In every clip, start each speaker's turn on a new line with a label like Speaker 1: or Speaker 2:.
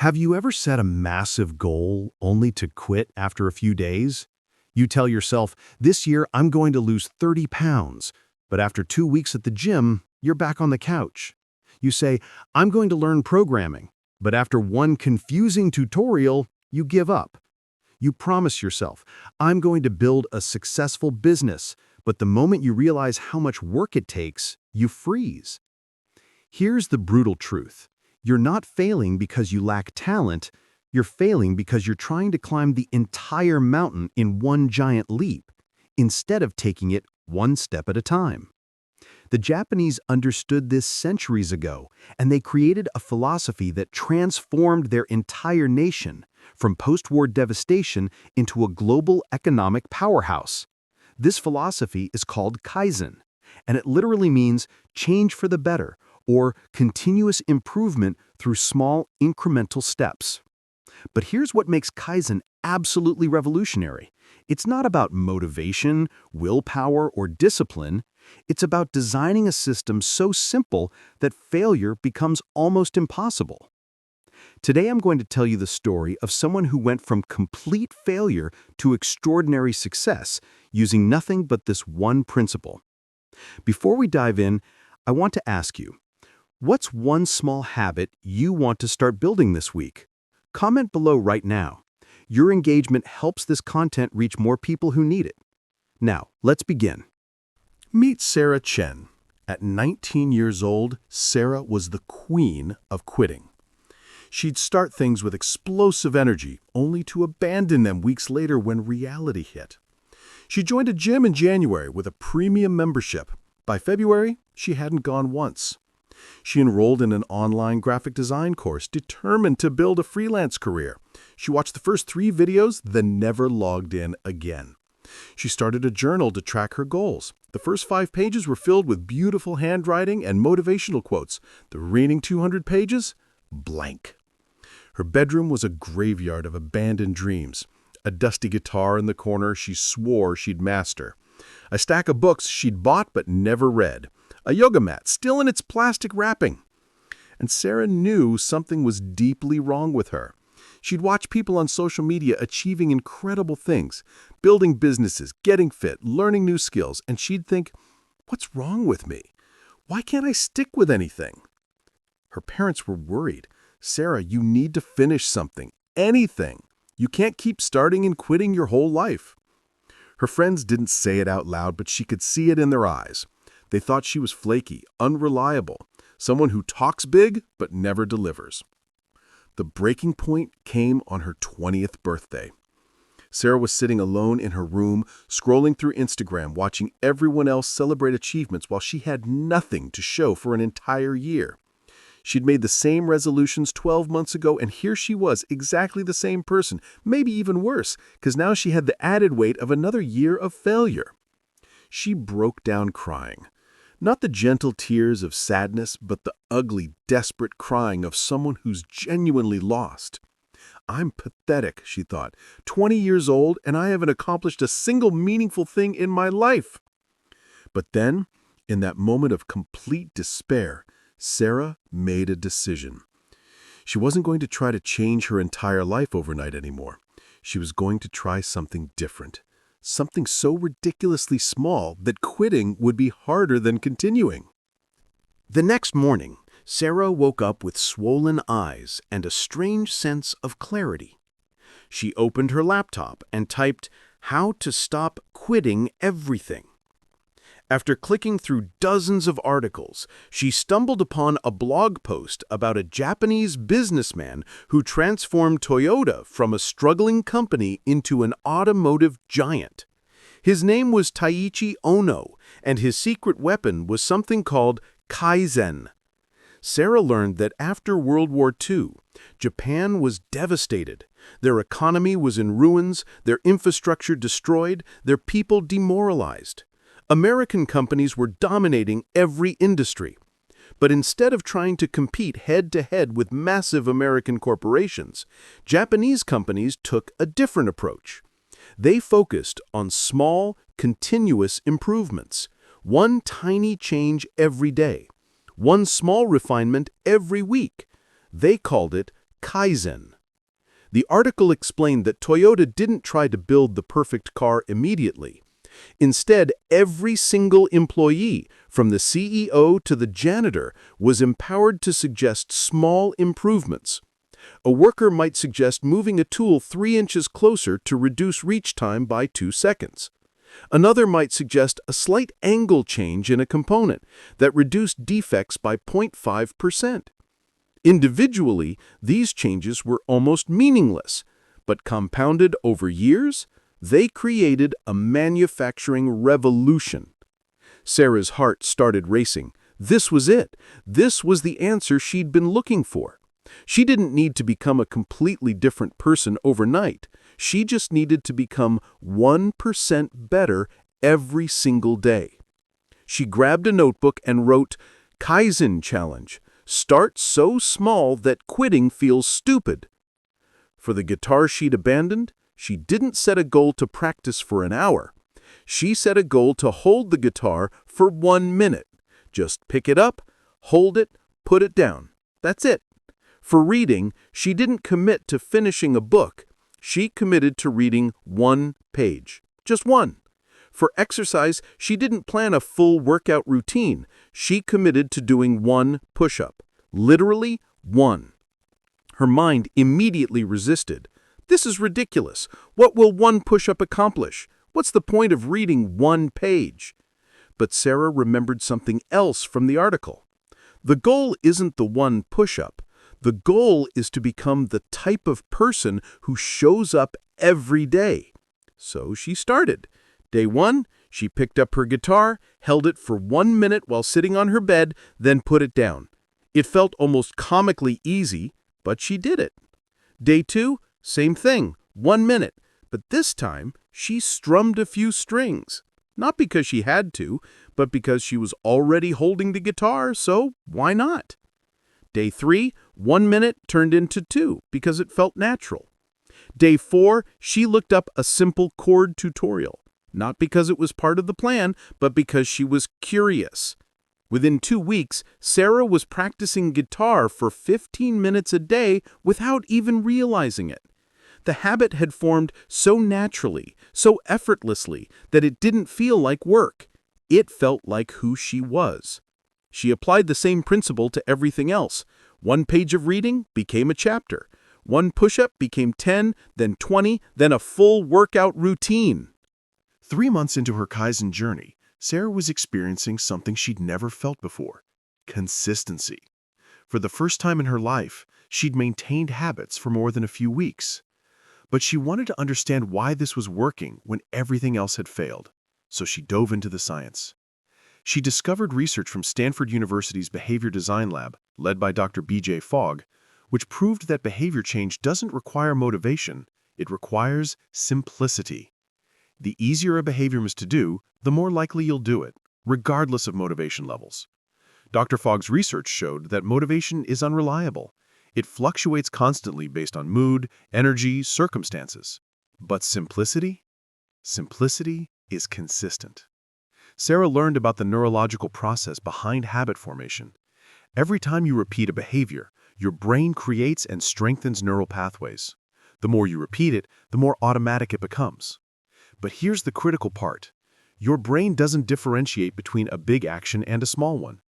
Speaker 1: Have you ever set a massive goal only to quit after a few days? You tell yourself, this year I'm going to lose 30 pounds, but after 2 weeks at the gym, you're back on the couch. You say, I'm going to learn programming, but after one confusing tutorial, you give up. You promise yourself, I'm going to build a successful business, but the moment you realize how much work it takes, you freeze. Here's the brutal truth. You're not failing because you lack talent, you're failing because you're trying to climb the entire mountain in one giant leap, instead of taking it one step at a time. The Japanese understood this centuries ago, and they created a philosophy that transformed their entire nation from post-war devastation into a global economic powerhouse. This philosophy is called Kaizen, and it literally means change for the better, or continuous improvement through small incremental steps. But here's what makes Kaizen absolutely revolutionary. It's not about motivation, willpower, or discipline. It's about designing a system so simple that failure becomes almost impossible. Today I'm going to tell you the story of someone who went from complete failure to extraordinary success using nothing but this one principle. Before we dive in, I want to ask you, what's one small habit you want to start building this week? Comment below right now. Your engagement helps this content reach more people who need it. Now, let's begin. Meet Sarah Chen. At 19 years old, Sarah was the queen of quitting. She'd start things with explosive energy, only to abandon them weeks later when reality hit. She joined a gym in January with a premium membership. By February, she hadn't gone once. She enrolled in an online graphic design course, determined to build a freelance career. She watched the first 3 videos, then never logged in again. She started a journal to track her goals. The first 5 pages were filled with beautiful handwriting and motivational quotes. The remaining 200 pages? Blank. Her bedroom was a graveyard of abandoned dreams. A dusty guitar in the corner she swore she'd master. A stack of books she'd bought but never read. A yoga mat still in its plastic wrapping. And Sarah knew something was deeply wrong with her. She'd watch people on social media achieving incredible things, building businesses, getting fit, learning new skills, and she'd think, what's wrong with me? Why can't I stick with anything? Her parents were worried. Sarah, you need to finish something, anything. You can't keep starting and quitting your whole life. Her friends didn't say it out loud, but she could see it in their eyes. They thought she was flaky, unreliable, someone who talks big but never delivers. The breaking point came on her 20th birthday. Sarah was sitting alone in her room, scrolling through Instagram, watching everyone else celebrate achievements while she had nothing to show for an entire year. She'd made the same resolutions 12 months ago, and here she was, exactly the same person, maybe even worse, because now she had the added weight of another year of failure. She broke down crying. Not the gentle tears of sadness, but the ugly, desperate crying of someone who's genuinely lost. I'm pathetic, she thought. 20 years old, and I haven't accomplished a single meaningful thing in my life. But then, in that moment of complete despair, Sarah made a decision. She wasn't going to try to change her entire life overnight anymore. She was going to try something different. Something so ridiculously small that quitting would be harder than continuing. The next morning, Sarah woke up with swollen eyes and a strange sense of clarity. She opened her laptop and typed, "How to stop quitting everything." After clicking through dozens of articles, she stumbled upon a blog post about a Japanese businessman who transformed Toyota from a struggling company into an automotive giant. His name was Taiichi Ono, and his secret weapon was something called Kaizen. Sarah learned that after World War II, Japan was devastated. Their economy was in ruins, their infrastructure destroyed, their people demoralized. American companies were dominating every industry. But instead of trying to compete head-to-head with massive American corporations, Japanese companies took a different approach. They focused on small, continuous improvements, one tiny change every day, one small refinement every week. They called it
Speaker 2: Kaizen. The article explained that Toyota didn't try to build the perfect car immediately. Instead, every single employee, from the CEO to the janitor, was empowered to suggest small improvements. A worker might suggest moving a tool 3 inches closer to reduce reach time by 2 seconds. Another might suggest a slight angle change in a component that reduced defects by 0.5%. Individually, these changes were almost meaningless, but compounded over years, they created a manufacturing revolution. Sarah's heart started racing. This was it. This was the answer she'd been looking for. She didn't need to become a completely different person overnight. She just needed to become 1% better every single day. She grabbed a notebook and wrote, "Kaizen Challenge. Start so small that quitting feels stupid." For the guitar she'd abandoned, she didn't set a goal to practice for an hour. She set a goal to hold the guitar for 1 minute. Just pick it up, hold it, put it down. That's it. For reading, she didn't commit to finishing a book. She committed to reading 1 page. Just 1. For exercise, she didn't plan a full workout routine. She committed to doing 1 push-up. Literally 1. Her mind immediately resisted. This is ridiculous. What will 1 push-up accomplish? What's the point of reading 1 page? But Sarah remembered something else from the article. The goal isn't the 1 push-up. The goal is to become the type of person who shows up every day. So she started. Day 1, she picked up her guitar, held it for 1 minute while sitting on her bed, then put it down. It felt almost comically easy, but she did it. Day 2, same thing, 1 minute, but this time she strummed a few strings. Not because she had to, but because she was already holding the guitar, so why not? Day 3, 1 minute turned into 2 because it felt natural. Day 4, she looked up a simple chord tutorial, not because it was part of the plan, but because she was curious. Within 2 weeks, Sarah was practicing guitar for 15 minutes a day without even realizing it. The habit had formed so naturally, so effortlessly, that it didn't feel like work. It felt like who she was. She applied the same principle to everything else. 1 page of reading became a chapter. 1 push-up became 10, then 20, then a full workout routine.
Speaker 1: 3 months into her Kaizen journey, Sarah was experiencing something she'd never felt before: consistency. For the first time in her life, she'd maintained habits for more than a few weeks. But she wanted to understand why this was working when everything else had failed. So she dove into the science. She discovered research from Stanford University's Behavior Design Lab, led by Dr. B.J. Fogg, which proved that behavior change doesn't require motivation, it requires simplicity. The easier a behavior is to do, the more likely you'll do it, regardless of motivation levels. Dr. Fogg's research showed that motivation is unreliable. It fluctuates constantly based on mood, energy, circumstances. But simplicity? Simplicity is consistent. Sarah learned about the neurological process behind habit formation. Every time you repeat a behavior, your brain creates and strengthens neural pathways. The more you repeat it, the more automatic it becomes. But here's the critical part. Your brain doesn't differentiate between a big action and a small one.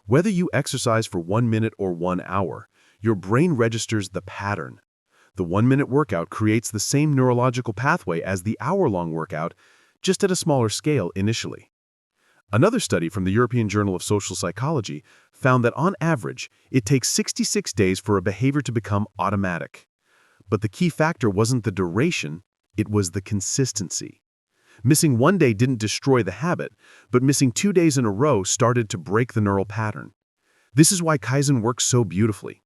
Speaker 1: Whether you exercise for 1 minute or 1 hour, your brain registers the pattern. The 1-minute workout creates the same neurological pathway as the hour-long workout, just at a smaller scale initially. Another study from the European Journal of Social Psychology found that on average, it takes 66 days for a behavior to become automatic. But the key factor wasn't the duration, it was the consistency. Missing 1 day didn't destroy the habit, but missing 2 days in a row started to break the neural pattern. This is why Kaizen works so beautifully.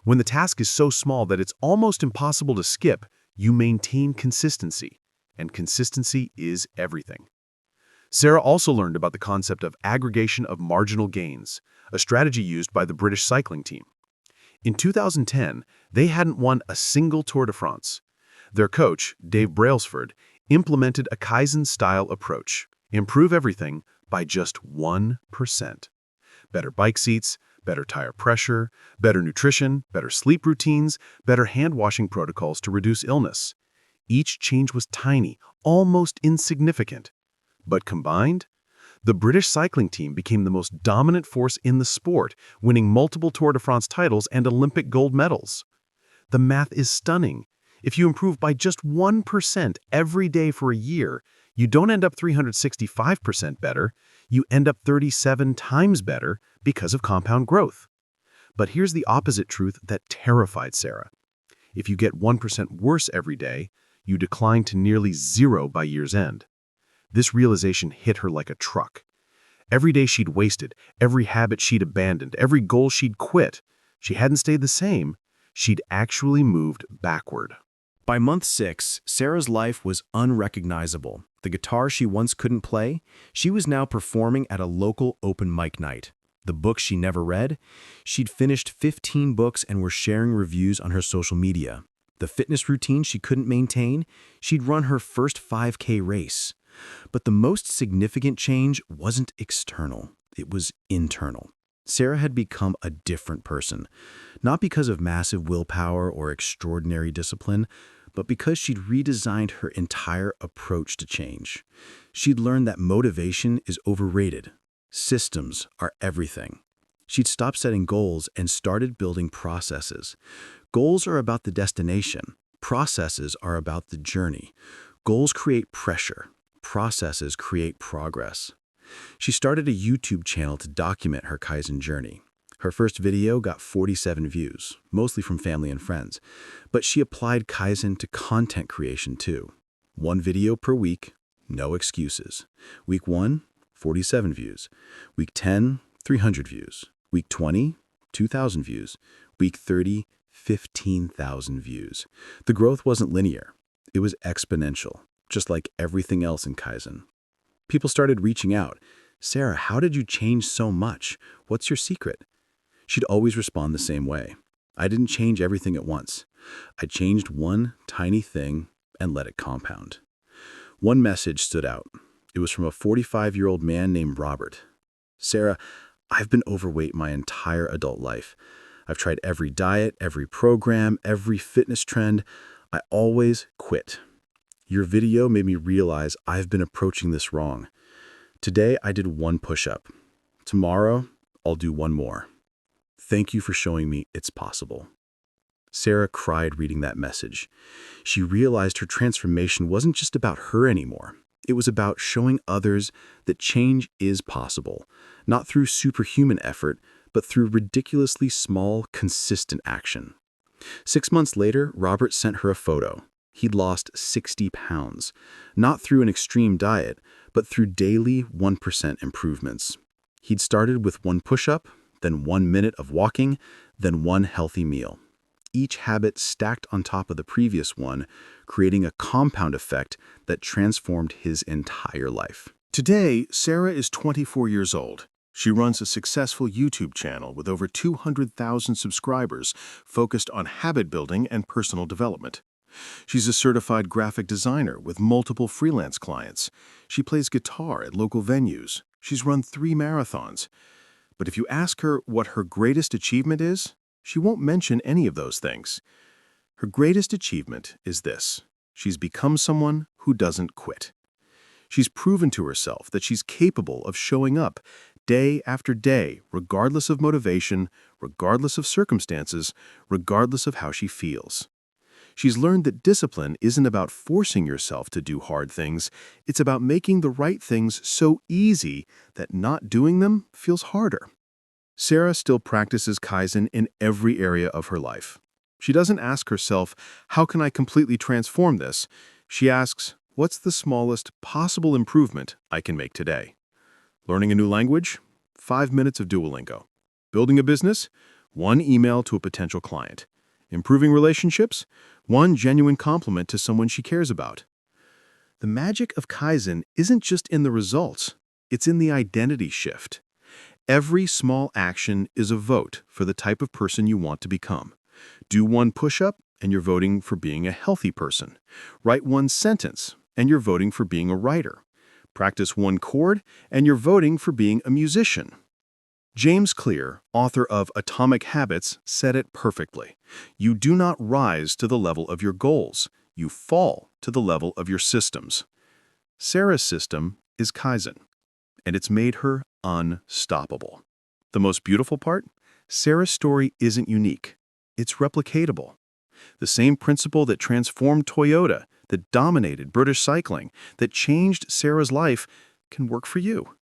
Speaker 1: When the task is so small that it's almost impossible to skip, you maintain consistency, and consistency is everything. Sarah also learned about the concept of aggregation of marginal gains, a strategy used by the British cycling team. In 2010, they hadn't won a single Tour de France. Their coach, Dave Brailsford, implemented a Kaizen-style approach: improve everything by just 1%. Better bike seats, Better tire pressure, better nutrition, better sleep routines, better hand-washing protocols to reduce illness. Each change was tiny, almost insignificant. But combined, the British cycling team became the most dominant force in the sport, winning multiple Tour de France titles and Olympic gold medals. The math is stunning. If you improve by just 1% every day for a year, you don't end up 365% better, you end up 37 times better because of compound growth. But here's the opposite truth that terrified Sarah. If you get 1% worse every day, you decline to nearly zero by year's end. This realization hit her like a truck. Every day she'd wasted, every habit she'd abandoned, every goal she'd quit, she hadn't stayed the same. She'd actually moved backward.
Speaker 3: By month 6, Sarah's life was unrecognizable. The guitar she once couldn't play, she was now performing at a local open mic night. The books she never read, she'd finished 15 books and were sharing reviews on her social media. The fitness routine she couldn't maintain, she'd run her first 5K race. But the most significant change wasn't external, it was internal. Sarah had become a different person, not because of massive willpower or extraordinary discipline, but because she'd redesigned her entire approach to change. She'd learned that motivation is overrated. Systems are everything. She'd stopped setting goals and started building processes. Goals are about the destination. Processes are about the journey. Goals create pressure. Processes create progress. She started a YouTube channel to document her Kaizen journey. Her first video got 47 views, mostly from family and friends, but she applied Kaizen to content creation too. 1 video per week, no excuses. Week 1, 47 views. Week 10, 300 views. Week 20, 2,000 views. Week 30, 15,000 views. The growth wasn't linear. It was exponential, just like everything else in Kaizen. People started reaching out. "Sarah, how did you change so much? What's your secret?" She'd always respond the same way. "I didn't change everything at once. I changed one tiny thing and let it compound." One message stood out. It was from a 45-year-old man named Robert. "Sarah, I've been overweight my entire adult life. I've tried every diet, every program, every fitness trend. I always quit. Your video made me realize I've been approaching this wrong. Today, I did 1 push-up. Tomorrow, I'll do 1 more. Thank you for showing me it's possible." Sarah cried reading that message. She realized her transformation wasn't just about her anymore. It was about showing others that change is possible, not through superhuman effort, but through ridiculously small, consistent action. 6 months later, Robert sent her a photo. He'd lost 60 pounds, not through an extreme diet, but through daily 1% improvements. He'd started with 1 push-up, then 1 minute of walking, then 1 healthy meal. Each habit stacked on top of the previous one, creating a compound effect that transformed his entire life.
Speaker 1: Today, Sarah is 24 years old. She runs a successful YouTube channel with over 200,000 subscribers focused on habit building and personal development. She's a certified graphic designer with multiple freelance clients. She plays guitar at local venues. She's run 3 marathons. But if you ask her what her greatest achievement is, she won't mention any of those things. Her greatest achievement is this: she's become someone who doesn't quit. She's proven to herself that she's capable of showing up day after day, regardless of motivation, regardless of circumstances, regardless of how she feels. She's learned that discipline isn't about forcing yourself to do hard things, it's about making the right things so easy that not doing them feels harder. Sarah still practices Kaizen in every area of her life. She doesn't ask herself, "How can I completely transform this?" She asks, "What's the smallest possible improvement I can make today?" Learning a new language? 5 minutes of Duolingo. Building a business? 1 email to a potential client. Improving relationships? 1 genuine compliment to someone she cares about. The magic of Kaizen isn't just in the results, it's in the identity shift. Every small action is a vote for the type of person you want to become. Do 1 push-up, and you're voting for being a healthy person. Write 1 sentence, and you're voting for being a writer. Practice 1 chord, and you're voting for being a musician. James Clear, author of Atomic Habits, said it perfectly. You do not rise to the level of your goals. You fall to the level of your systems. Sarah's system is Kaizen, and it's made her unstoppable. The most beautiful part? Sarah's story isn't unique. It's replicatable. The same principle that transformed Toyota, that dominated British cycling, that changed Sarah's life, can work for you.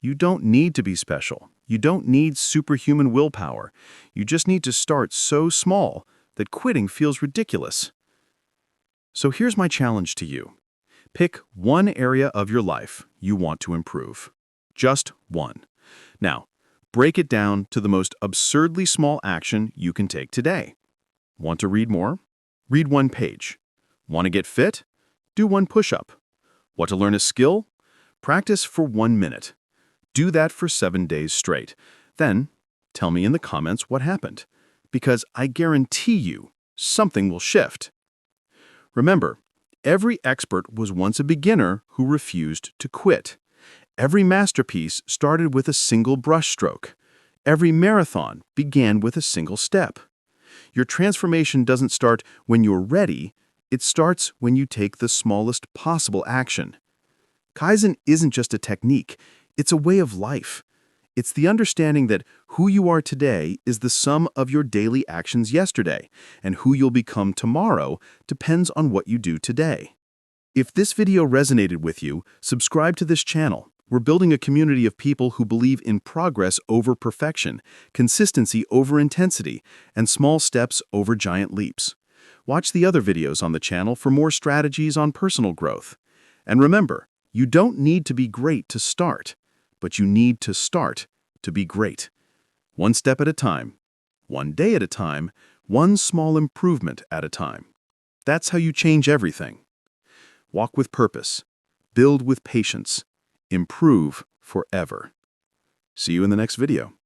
Speaker 1: You don't need to be special. You don't need superhuman willpower. You just need to start so small that quitting feels ridiculous. So here's my challenge to you. Pick one area of your life you want to improve. Just one. Now, break it down to the most absurdly small action you can take today. Want to read more? Read one page. Want to get fit? Do one push-up. Want to learn a skill? Practice for 1 minute. Do that for 7 days straight. Then, tell me in the comments what happened, because I guarantee you something will shift. Remember, every expert was once a beginner who refused to quit. Every masterpiece started with a single brushstroke. Every marathon began with a single step. Your transformation doesn't start when you're ready. It starts when you take the smallest possible action. Kaizen isn't just a technique. It's a way of life. It's the understanding that who you are today is the sum of your daily actions yesterday, and who you'll become tomorrow depends on what you do today. If this video resonated with you, subscribe to this channel. We're building a community of people who believe in progress over perfection, consistency over intensity, and small steps over giant leaps. Watch the other videos on the channel for more strategies on personal growth. And remember, you don't need to be great to start, but you need to start to be great. One step at a time, one day at a time, one small improvement at a time. That's how you change everything. Walk with purpose, build with patience, improve forever. See you in the next video.